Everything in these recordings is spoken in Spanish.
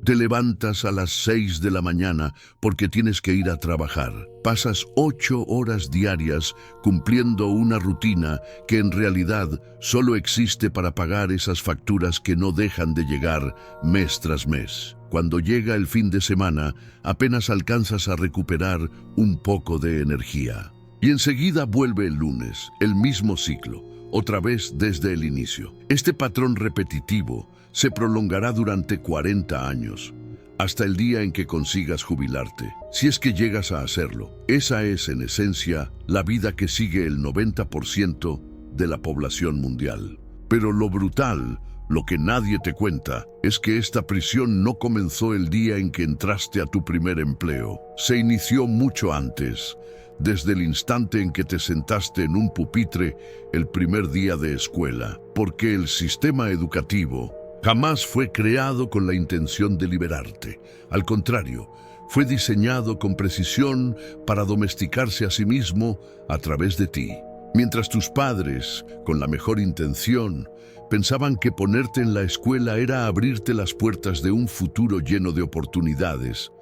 Te levantas a las 6 de la mañana porque tienes que ir a trabajar. Pasas 8 horas diarias cumpliendo una rutina que en realidad solo existe para pagar esas facturas que no dejan de llegar mes tras mes. Cuando llega el fin de semana, apenas alcanzas a recuperar un poco de energía. Y enseguida vuelve el lunes, el mismo ciclo, otra vez desde el inicio. Este patrón repetitivo se prolongará durante 40 años, hasta el día en que consigas jubilarte, si es que llegas a hacerlo. Esa es, en esencia, la vida que sigue el 90% de la población mundial. Pero lo brutal, lo que nadie te cuenta, es que esta prisión no comenzó el día en que entraste a tu primer empleo. Se inició mucho antes, desde el instante en que te sentaste en un pupitre el primer día de escuela, porque el sistema educativo jamás fue creado con la intención de liberarte. Al contrario, fue diseñado con precisión para domesticarse a sí mismo a través de ti. Mientras tus padres, con la mejor intención, pensaban que ponerte en la escuela era abrirte las puertas de un futuro lleno de oportunidades,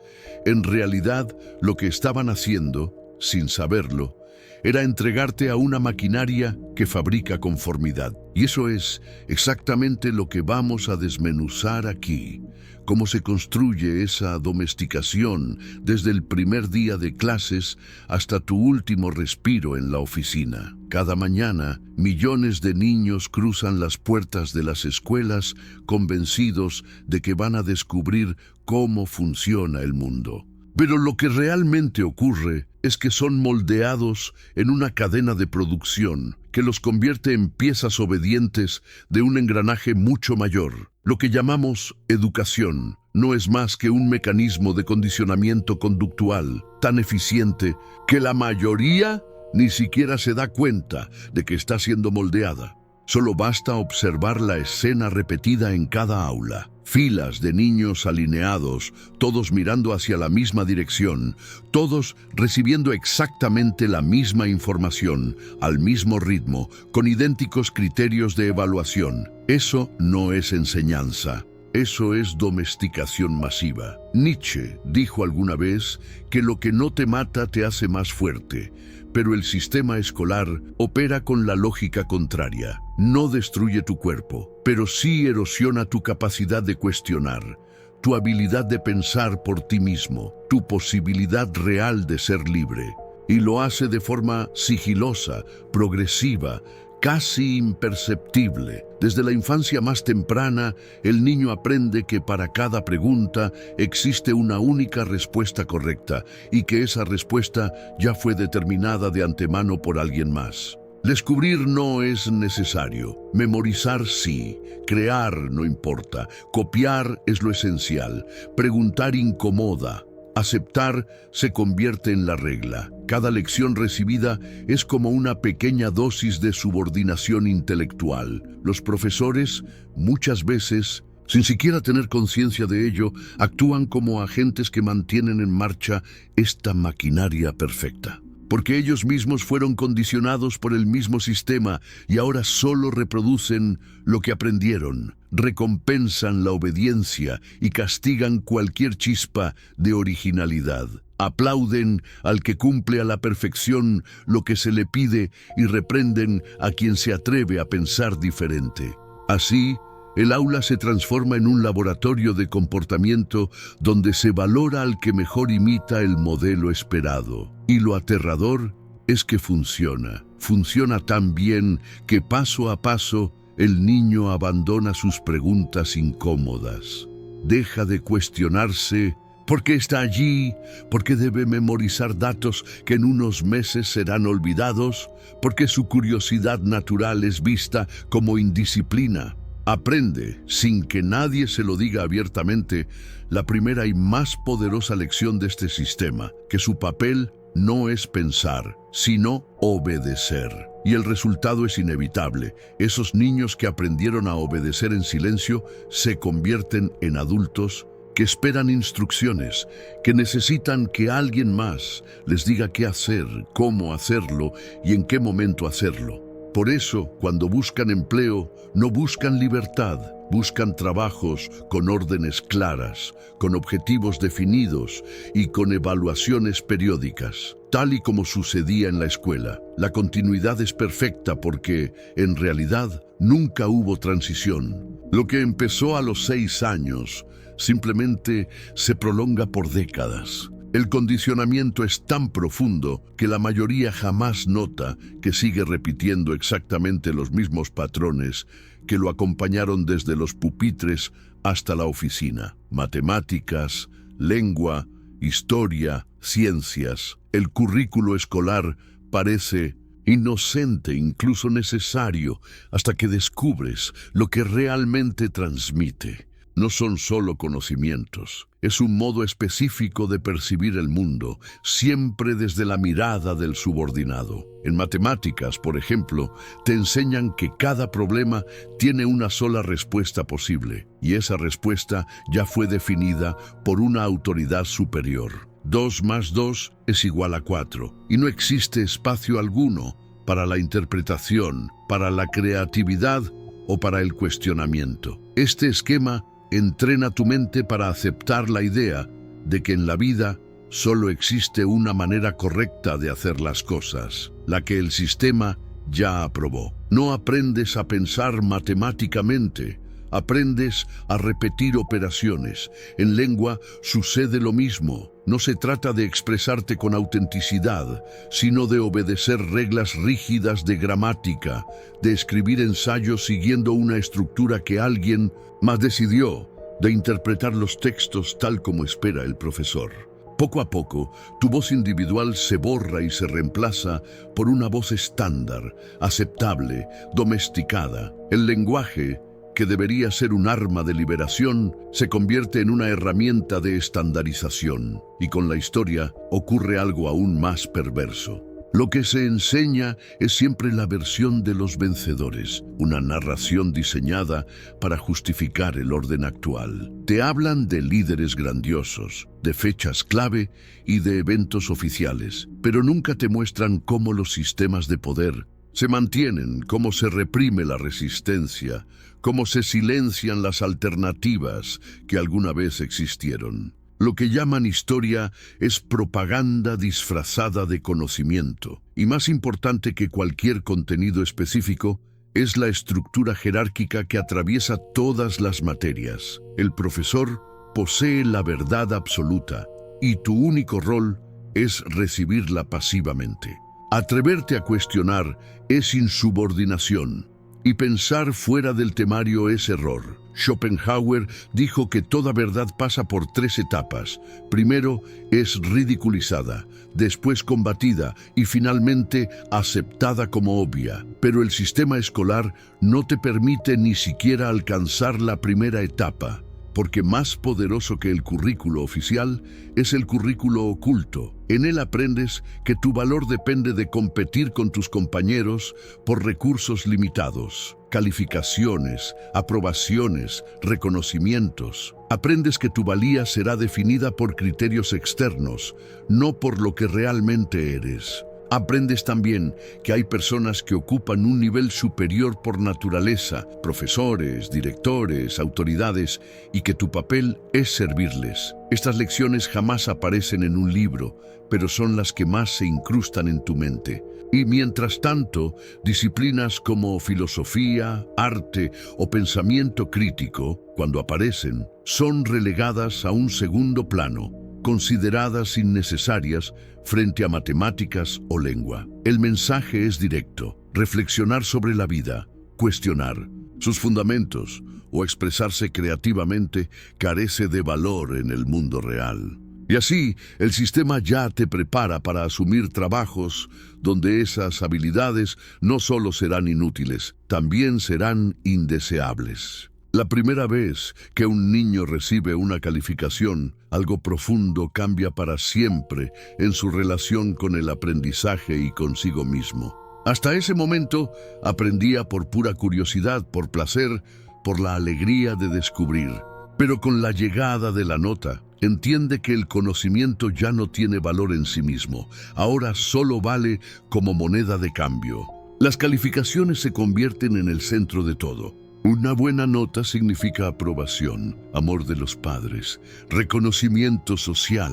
en realidad lo que estaban haciendo, sin saberlo, era entregarte a una maquinaria que fabrica conformidad. Y eso es exactamente lo que vamos a desmenuzar aquí. Cómo se construye esa domesticación desde el primer día de clases hasta tu último respiro en la oficina. Cada mañana, millones de niños cruzan las puertas de las escuelas convencidos de que van a descubrir cómo funciona el mundo. Pero lo que realmente ocurre es que son moldeados en una cadena de producción que los convierte en piezas obedientes de un engranaje mucho mayor. Lo que llamamos educación no es más que un mecanismo de condicionamiento conductual tan eficiente que la mayoría ni siquiera se da cuenta de que está siendo moldeada. Solo basta observar la escena repetida en cada aula. Filas de niños alineados, todos mirando hacia la misma dirección, todos recibiendo exactamente la misma información, al mismo ritmo, con idénticos criterios de evaluación. Eso no es enseñanza. Eso es domesticación masiva. Nietzsche dijo alguna vez que lo que no te mata te hace más fuerte, pero el sistema escolar opera con la lógica contraria. No destruye tu cuerpo, pero sí erosiona tu capacidad de cuestionar, tu habilidad de pensar por ti mismo, tu posibilidad real de ser libre. Y lo hace de forma sigilosa, progresiva, casi imperceptible. Desde la infancia más temprana, el niño aprende que para cada pregunta existe una única respuesta correcta y que esa respuesta ya fue determinada de antemano por alguien más. Descubrir no es necesario, memorizar sí, crear no importa, copiar es lo esencial, preguntar incomoda. Aceptar se convierte en la regla. Cada lección recibida es como una pequeña dosis de subordinación intelectual. Los profesores, muchas veces, sin siquiera tener conciencia de ello, actúan como agentes que mantienen en marcha esta maquinaria perfecta. Porque ellos mismos fueron condicionados por el mismo sistema y ahora solo reproducen lo que aprendieron, recompensan la obediencia y castigan cualquier chispa de originalidad. Aplauden al que cumple a la perfección lo que se le pide y reprenden a quien se atreve a pensar diferente. Así, el aula se transforma en un laboratorio de comportamiento donde se valora al que mejor imita el modelo esperado. Y lo aterrador es que funciona. Funciona tan bien que paso a paso el niño abandona sus preguntas incómodas. Deja de cuestionarse por qué está allí, por qué debe memorizar datos que en unos meses serán olvidados, por qué su curiosidad natural es vista como indisciplina. Aprende, sin que nadie se lo diga abiertamente, la primera y más poderosa lección de este sistema, que su papel no es pensar, sino obedecer. Y el resultado es inevitable. Esos niños que aprendieron a obedecer en silencio se convierten en adultos que esperan instrucciones, que necesitan que alguien más les diga qué hacer, cómo hacerlo y en qué momento hacerlo. Por eso, cuando buscan empleo, no buscan libertad, Buscan trabajos con órdenes claras, con objetivos definidos y con evaluaciones periódicas. Tal y como sucedía en la escuela, la continuidad es perfecta porque, en realidad, nunca hubo transición. Lo que empezó a los 6 años simplemente se prolonga por décadas. El condicionamiento es tan profundo que la mayoría jamás nota que sigue repitiendo exactamente los mismos patrones que lo acompañaron desde los pupitres hasta la oficina. Matemáticas, lengua, historia, ciencias. El currículo escolar parece inocente, incluso necesario, hasta que descubres lo que realmente transmite. No son solo conocimientos, es un modo específico de percibir el mundo, siempre desde la mirada del subordinado. En matemáticas, por ejemplo, te enseñan que cada problema tiene una sola respuesta posible, y esa respuesta ya fue definida por una autoridad superior. 2 más 2 es igual a 4, y no existe espacio alguno para la interpretación, para la creatividad o para el cuestionamiento. Este esquema entrena tu mente para aceptar la idea de que en la vida solo existe una manera correcta de hacer las cosas, la que el sistema ya aprobó. No aprendes a pensar matemáticamente, aprendes a repetir operaciones. En lengua sucede lo mismo. No se trata de expresarte con autenticidad, sino de obedecer reglas rígidas de gramática, de escribir ensayos siguiendo una estructura que alguien más decidió, de interpretar los textos tal como espera el profesor. Poco a poco, tu voz individual se borra y se reemplaza por una voz estándar, aceptable, domesticada. El lenguaje, que debería ser un arma de liberación, se convierte en una herramienta de estandarización. Y con la historia ocurre algo aún más perverso. Lo que se enseña es siempre la versión de los vencedores, una narración diseñada para justificar el orden actual. Te hablan de líderes grandiosos, de fechas clave y de eventos oficiales, pero nunca te muestran cómo los sistemas de poder se mantienen, cómo se reprime la resistencia, cómo se silencian las alternativas que alguna vez existieron. Lo que llaman historia es propaganda disfrazada de conocimiento. Y más importante que cualquier contenido específico, es la estructura jerárquica que atraviesa todas las materias. El profesor posee la verdad absoluta y tu único rol es recibirla pasivamente. Atreverte a cuestionar es insubordinación y pensar fuera del temario es error. Schopenhauer dijo que toda verdad pasa por 3 etapas. Primero es ridiculizada, después combatida y finalmente aceptada como obvia. Pero el sistema escolar no te permite ni siquiera alcanzar la primera etapa, porque más poderoso que el currículo oficial es el currículo oculto. En él aprendes que tu valor depende de competir con tus compañeros por recursos limitados, calificaciones, aprobaciones, reconocimientos. Aprendes que tu valía será definida por criterios externos, no por lo que realmente eres. Aprendes también que hay personas que ocupan un nivel superior por naturaleza, profesores, directores, autoridades, y que tu papel es servirles. Estas lecciones jamás aparecen en un libro, pero son las que más se incrustan en tu mente. Y mientras tanto, disciplinas como filosofía, arte o pensamiento crítico, cuando aparecen, son relegadas a un segundo plano, consideradas innecesarias frente a matemáticas o lengua. El mensaje es directo: reflexionar sobre la vida, cuestionar sus fundamentos o expresarse creativamente carece de valor en el mundo real. Y así, el sistema ya te prepara para asumir trabajos donde esas habilidades no solo serán inútiles, también serán indeseables. La primera vez que un niño recibe una calificación, algo profundo cambia para siempre en su relación con el aprendizaje y consigo mismo. Hasta ese momento, aprendía por pura curiosidad, por placer, por la alegría de descubrir. Pero con la llegada de la nota, entiende que el conocimiento ya no tiene valor en sí mismo. Ahora solo vale como moneda de cambio. Las calificaciones se convierten en el centro de todo. Una buena nota significa aprobación, amor de los padres, reconocimiento social.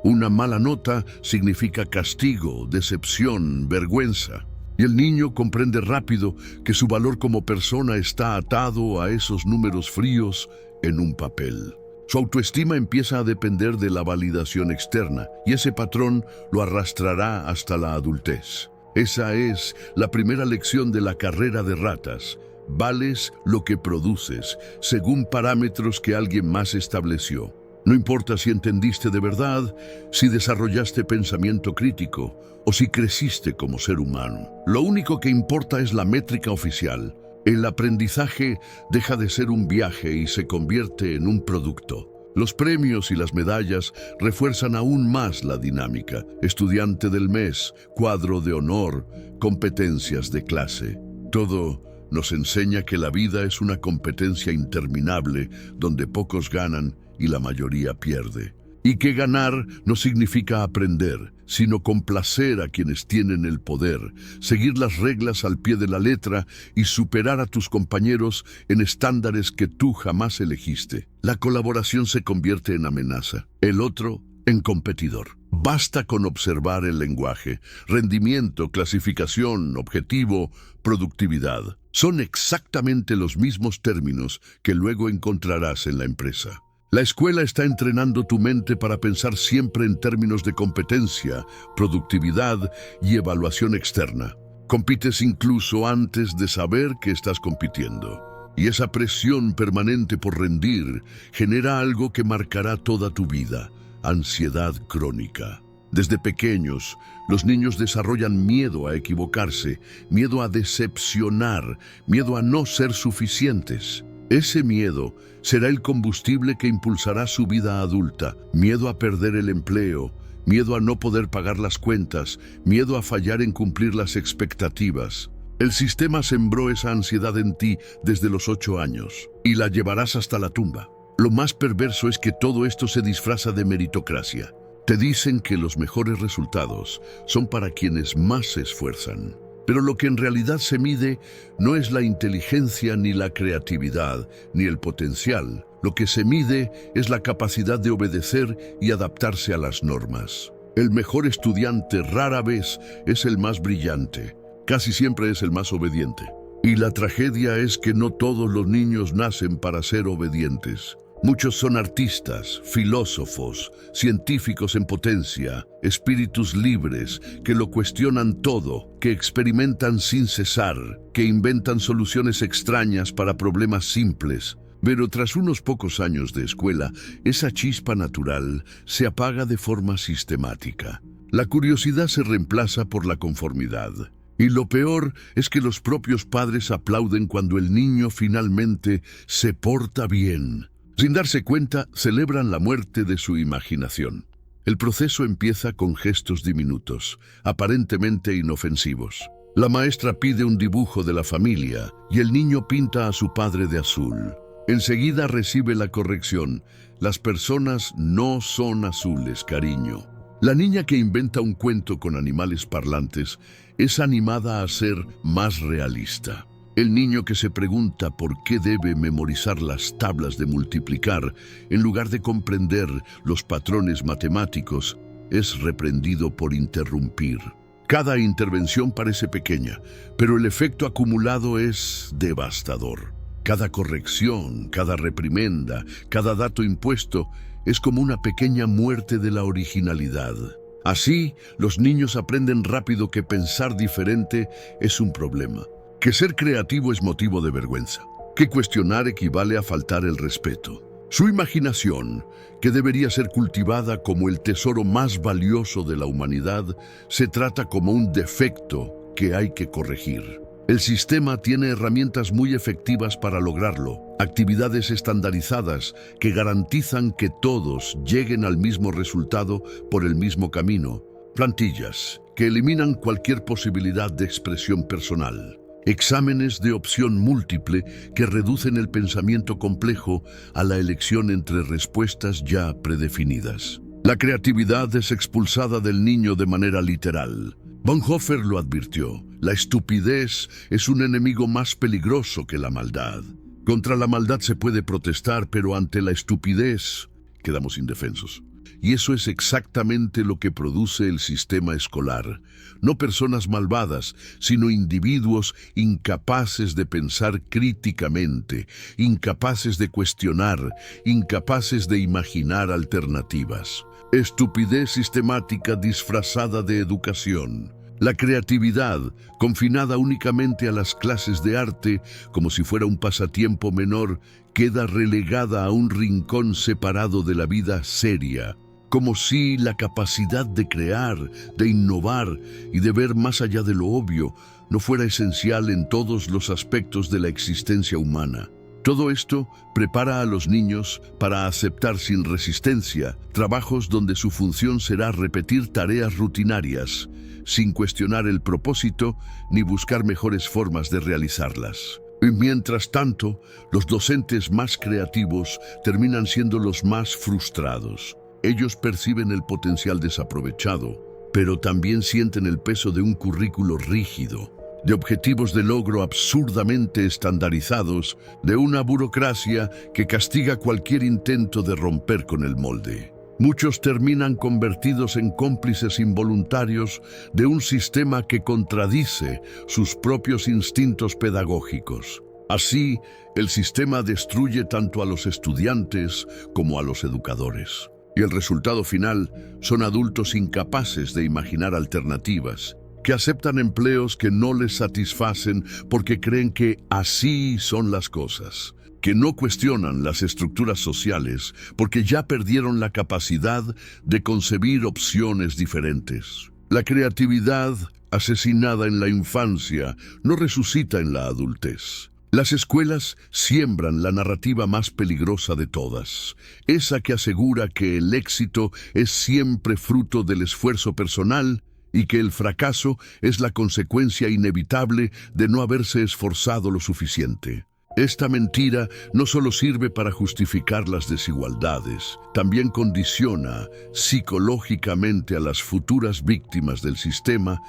Una mala nota significa castigo, decepción, vergüenza. Y el niño comprende rápido que su valor como persona está atado a esos números fríos en un papel. Su autoestima empieza a depender de la validación externa y ese patrón lo arrastrará hasta la adultez. Esa es la primera lección de la carrera de ratas. Vales lo que produces, según parámetros que alguien más estableció. No importa si entendiste de verdad, si desarrollaste pensamiento crítico o si creciste como ser humano. Lo único que importa es la métrica oficial. El aprendizaje deja de ser un viaje y se convierte en un producto. Los premios y las medallas refuerzan aún más la dinámica. Estudiante del mes, cuadro de honor, competencias de clase. Todo nos enseña que la vida es una competencia interminable donde pocos ganan y la mayoría pierde. Y que ganar no significa aprender, sino complacer a quienes tienen el poder, seguir las reglas al pie de la letra y superar a tus compañeros en estándares que tú jamás elegiste. La colaboración se convierte en amenaza, el otro en competidor. Basta con observar el lenguaje, rendimiento, clasificación, objetivo, productividad. Son exactamente los mismos términos que luego encontrarás en la empresa. La escuela está entrenando tu mente para pensar siempre en términos de competencia, productividad y evaluación externa. Compites incluso antes de saber que estás compitiendo. Y esa presión permanente por rendir genera algo que marcará toda tu vida: ansiedad crónica. Desde pequeños, los niños desarrollan miedo a equivocarse, miedo a decepcionar, miedo a no ser suficientes. Ese miedo será el combustible que impulsará su vida adulta. Miedo a perder el empleo, miedo a no poder pagar las cuentas, miedo a fallar en cumplir las expectativas. El sistema sembró esa ansiedad en ti desde los 8 años y la llevarás hasta la tumba. Lo más perverso es que todo esto se disfraza de meritocracia. Te dicen que los mejores resultados son para quienes más se esfuerzan. Pero lo que en realidad se mide no es la inteligencia ni la creatividad, ni el potencial. Lo que se mide es la capacidad de obedecer y adaptarse a las normas. El mejor estudiante rara vez es el más brillante, casi siempre es el más obediente. Y la tragedia es que no todos los niños nacen para ser obedientes. Muchos son artistas, filósofos, científicos en potencia, espíritus libres que lo cuestionan todo, que experimentan sin cesar, que inventan soluciones extrañas para problemas simples. Pero tras unos pocos años de escuela, esa chispa natural se apaga de forma sistemática. La curiosidad se reemplaza por la conformidad. Y lo peor es que los propios padres aplauden cuando el niño finalmente se porta bien. Sin darse cuenta, celebran la muerte de su imaginación. El proceso empieza con gestos diminutos, aparentemente inofensivos. La maestra pide un dibujo de la familia y el niño pinta a su padre de azul. Enseguida recibe la corrección: las personas no son azules, cariño. La niña que inventa un cuento con animales parlantes es animada a ser más realista. El niño que se pregunta por qué debe memorizar las tablas de multiplicar en lugar de comprender los patrones matemáticos es reprendido por interrumpir. Cada intervención parece pequeña, pero el efecto acumulado es devastador. Cada corrección, cada reprimenda, cada dato impuesto es como una pequeña muerte de la originalidad. Así, los niños aprenden rápido que pensar diferente es un problema, que ser creativo es motivo de vergüenza, que cuestionar equivale a faltar el respeto. Su imaginación, que debería ser cultivada como el tesoro más valioso de la humanidad, se trata como un defecto que hay que corregir. El sistema tiene herramientas muy efectivas para lograrlo, actividades estandarizadas que garantizan que todos lleguen al mismo resultado por el mismo camino, plantillas que eliminan cualquier posibilidad de expresión personal, exámenes de opción múltiple que reducen el pensamiento complejo a la elección entre respuestas ya predefinidas. La creatividad es expulsada del niño de manera literal. Bonhoeffer lo advirtió: la estupidez es un enemigo más peligroso que la maldad. Contra la maldad se puede protestar, pero ante la estupidez quedamos indefensos. Y eso es exactamente lo que produce el sistema escolar. No personas malvadas, sino individuos incapaces de pensar críticamente, incapaces de cuestionar, incapaces de imaginar alternativas. Estupidez sistemática disfrazada de educación. La creatividad, confinada únicamente a las clases de arte, como si fuera un pasatiempo menor, queda relegada a un rincón separado de la vida seria, como si la capacidad de crear, de innovar y de ver más allá de lo obvio no fuera esencial en todos los aspectos de la existencia humana. Todo esto prepara a los niños para aceptar sin resistencia trabajos donde su función será repetir tareas rutinarias, sin cuestionar el propósito ni buscar mejores formas de realizarlas. Y mientras tanto, los docentes más creativos terminan siendo los más frustrados. Ellos perciben el potencial desaprovechado, pero también sienten el peso de un currículo rígido, de objetivos de logro absurdamente estandarizados, de una burocracia que castiga cualquier intento de romper con el molde. Muchos terminan convertidos en cómplices involuntarios de un sistema que contradice sus propios instintos pedagógicos. Así, el sistema destruye tanto a los estudiantes como a los educadores. Y el resultado final son adultos incapaces de imaginar alternativas, que aceptan empleos que no les satisfacen porque creen que así son las cosas, que no cuestionan las estructuras sociales porque ya perdieron la capacidad de concebir opciones diferentes. La creatividad, asesinada en la infancia, no resucita en la adultez. Las escuelas siembran la narrativa más peligrosa de todas, esa que asegura que el éxito es siempre fruto del esfuerzo personal y que el fracaso es la consecuencia inevitable de no haberse esforzado lo suficiente. Esta mentira no solo sirve para justificar las desigualdades, también condiciona psicológicamente a las futuras víctimas del sistema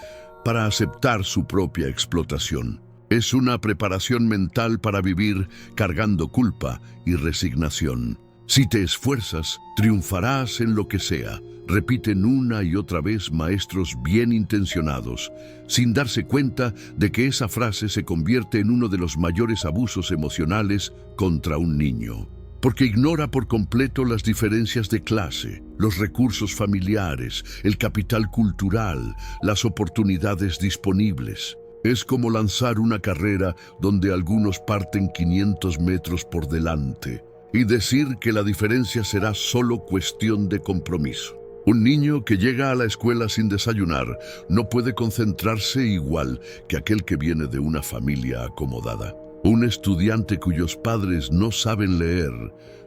para aceptar su propia explotación. Es una preparación mental para vivir cargando culpa y resignación. Si te esfuerzas, triunfarás en lo que sea, repiten una y otra vez maestros bien intencionados, sin darse cuenta de que esa frase se convierte en uno de los mayores abusos emocionales contra un niño. Porque ignora por completo las diferencias de clase, los recursos familiares, el capital cultural, las oportunidades disponibles. Es como lanzar una carrera donde algunos parten 500 metros por delante y decir que la diferencia será solo cuestión de compromiso. Un niño que llega a la escuela sin desayunar no puede concentrarse igual que aquel que viene de una familia acomodada. Un estudiante cuyos padres no saben leer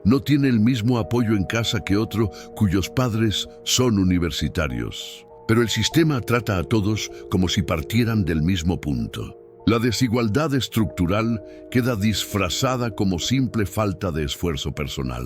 no tiene el mismo apoyo en casa que otro cuyos padres son universitarios. Pero el sistema trata a todos como si partieran del mismo punto. La desigualdad estructural queda disfrazada como simple falta de esfuerzo personal.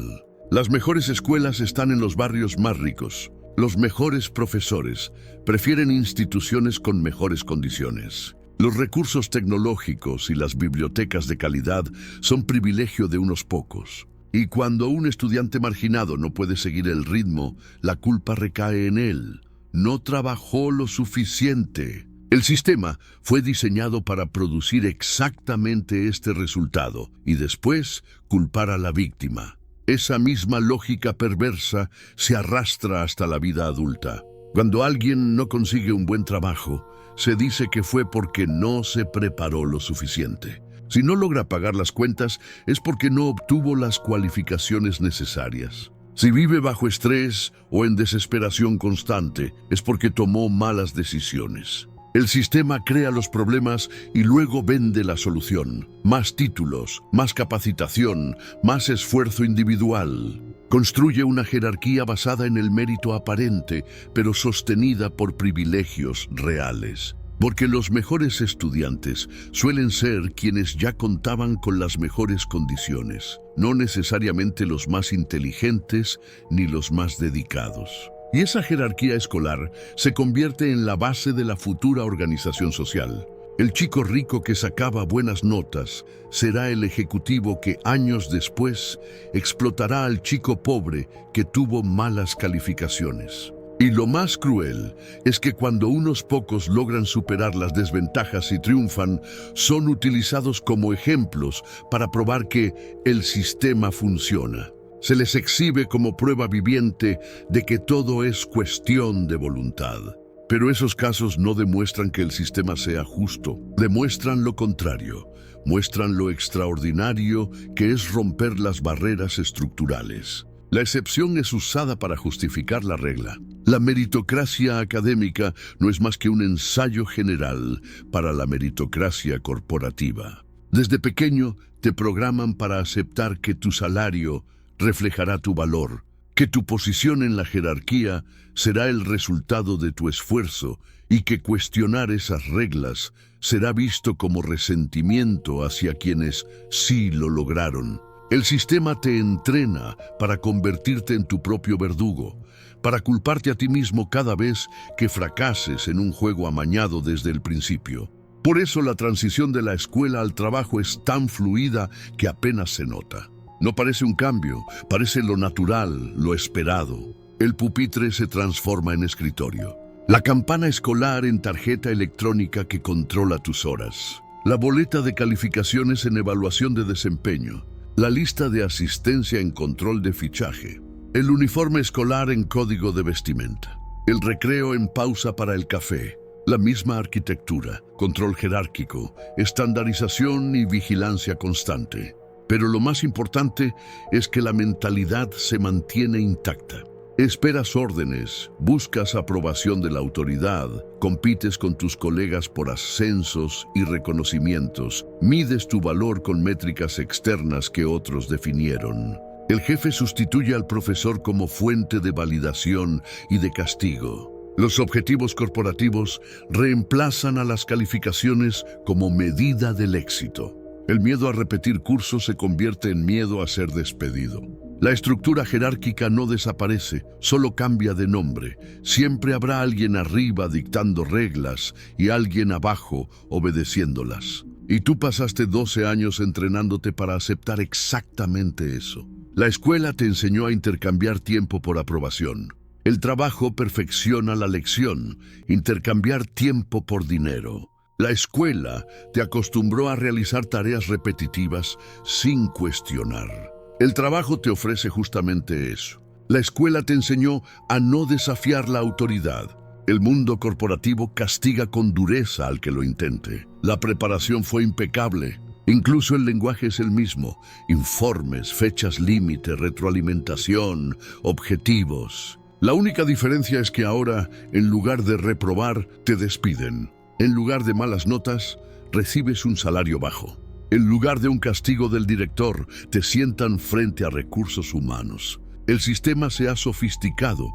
Las mejores escuelas están en los barrios más ricos. Los mejores profesores prefieren instituciones con mejores condiciones. Los recursos tecnológicos y las bibliotecas de calidad son privilegio de unos pocos. Y cuando un estudiante marginado no puede seguir el ritmo, la culpa recae en él. No trabajó lo suficiente. El sistema fue diseñado para producir exactamente este resultado y después culpar a la víctima. Esa misma lógica perversa se arrastra hasta la vida adulta. Cuando alguien no consigue un buen trabajo, se dice que fue porque no se preparó lo suficiente. Si no logra pagar las cuentas, es porque no obtuvo las cualificaciones necesarias. Si vive bajo estrés o en desesperación constante, es porque tomó malas decisiones. El sistema crea los problemas y luego vende la solución. Más títulos, más capacitación, más esfuerzo individual. Construye una jerarquía basada en el mérito aparente, pero sostenida por privilegios reales. Porque los mejores estudiantes suelen ser quienes ya contaban con las mejores condiciones, no necesariamente los más inteligentes ni los más dedicados. Y esa jerarquía escolar se convierte en la base de la futura organización social. El chico rico que sacaba buenas notas será el ejecutivo que años después explotará al chico pobre que tuvo malas calificaciones. Y lo más cruel es que cuando unos pocos logran superar las desventajas y triunfan, son utilizados como ejemplos para probar que el sistema funciona. Se les exhibe como prueba viviente de que todo es cuestión de voluntad. Pero esos casos no demuestran que el sistema sea justo, demuestran lo contrario, muestran lo extraordinario que es romper las barreras estructurales. La excepción es usada para justificar la regla. La meritocracia académica no es más que un ensayo general para la meritocracia corporativa. Desde pequeño te programan para aceptar que tu salario reflejará tu valor, que tu posición en la jerarquía será el resultado de tu esfuerzo y que cuestionar esas reglas será visto como resentimiento hacia quienes sí lo lograron. El sistema te entrena para convertirte en tu propio verdugo, para culparte a ti mismo cada vez que fracases en un juego amañado desde el principio. Por eso la transición de la escuela al trabajo es tan fluida que apenas se nota. No parece un cambio, parece lo natural, lo esperado. El pupitre se transforma en escritorio. La campana escolar en tarjeta electrónica que controla tus horas. La boleta de calificaciones en evaluación de desempeño. La lista de asistencia en control de fichaje. El uniforme escolar en código de vestimenta. El recreo en pausa para el café. La misma arquitectura, control jerárquico, estandarización y vigilancia constante. Pero lo más importante es que la mentalidad se mantiene intacta. Esperas órdenes, buscas aprobación de la autoridad, compites con tus colegas por ascensos y reconocimientos, mides tu valor con métricas externas que otros definieron. El jefe sustituye al profesor como fuente de validación y de castigo. Los objetivos corporativos reemplazan a las calificaciones como medida del éxito. El miedo a repetir cursos se convierte en miedo a ser despedido. La estructura jerárquica no desaparece, solo cambia de nombre. Siempre habrá alguien arriba dictando reglas y alguien abajo obedeciéndolas. Y tú pasaste 12 años entrenándote para aceptar exactamente eso. La escuela te enseñó a intercambiar tiempo por aprobación. El trabajo perfecciona la lección, intercambiar tiempo por dinero. La escuela te acostumbró a realizar tareas repetitivas sin cuestionar. El trabajo te ofrece justamente eso. La escuela te enseñó a no desafiar la autoridad. El mundo corporativo castiga con dureza al que lo intente. La preparación fue impecable. Incluso el lenguaje es el mismo. Informes, fechas límite, retroalimentación, objetivos. La única diferencia es que ahora, en lugar de reprobar, te despiden. En lugar de malas notas, recibes un salario bajo. En lugar de un castigo del director, te sientan frente a recursos humanos. El sistema se ha sofisticado,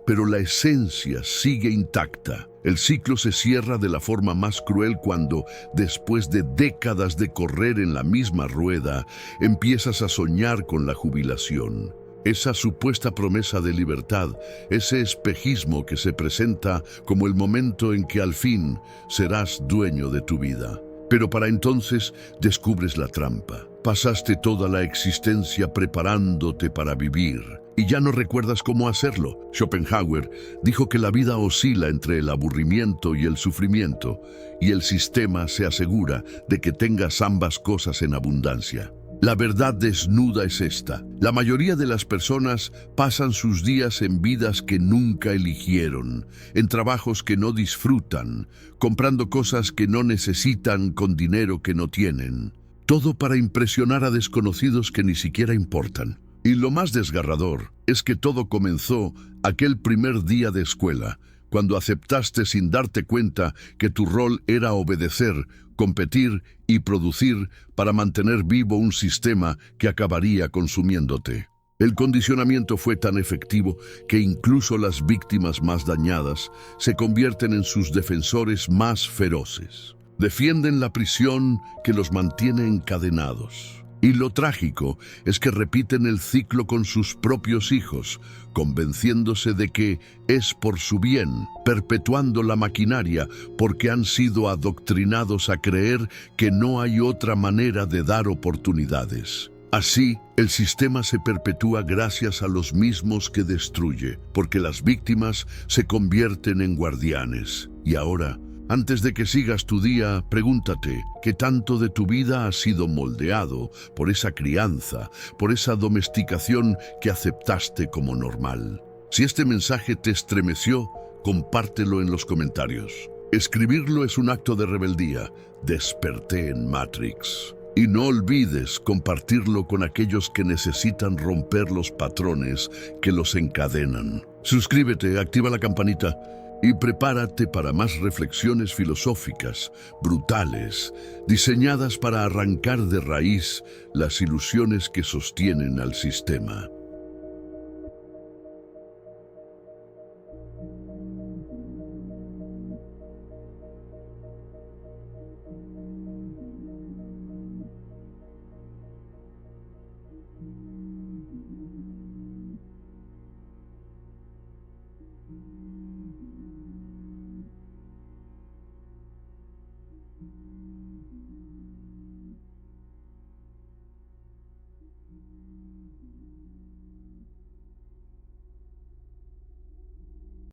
pero la esencia sigue intacta. El ciclo se cierra de la forma más cruel cuando, después de décadas de correr en la misma rueda, empiezas a soñar con la jubilación. Esa supuesta promesa de libertad, ese espejismo que se presenta como el momento en que al fin serás dueño de tu vida. Pero para entonces descubres la trampa. Pasaste toda la existencia preparándote para vivir y ya no recuerdas cómo hacerlo. Schopenhauer dijo que la vida oscila entre el aburrimiento y el sufrimiento, y el sistema se asegura de que tengas ambas cosas en abundancia. La verdad desnuda es esta. La mayoría de las personas pasan sus días en vidas que nunca eligieron, en trabajos que no disfrutan, comprando cosas que no necesitan con dinero que no tienen. Todo para impresionar a desconocidos que ni siquiera importan. Y lo más desgarrador es que todo comenzó aquel primer día de escuela, cuando aceptaste sin darte cuenta que tu rol era obedecer, competir y producir para mantener vivo un sistema que acabaría consumiéndote. El condicionamiento fue tan efectivo que incluso las víctimas más dañadas se convierten en sus defensores más feroces. Defienden la prisión que los mantiene encadenados. Y lo trágico es que repiten el ciclo con sus propios hijos, convenciéndose de que es por su bien, perpetuando la maquinaria porque han sido adoctrinados a creer que no hay otra manera de dar oportunidades. Así, el sistema se perpetúa gracias a los mismos que destruye, porque las víctimas se convierten en guardianes. Y ahora, antes de que sigas tu día, pregúntate, ¿qué tanto de tu vida ha sido moldeado por esa crianza, por esa domesticación que aceptaste como normal? Si este mensaje te estremeció, compártelo en los comentarios. Escribirlo es un acto de rebeldía. Desperté en Matrix. Y no olvides compartirlo con aquellos que necesitan romper los patrones que los encadenan. Suscríbete, activa la campanita y prepárate para más reflexiones filosóficas, brutales, diseñadas para arrancar de raíz las ilusiones que sostienen al sistema.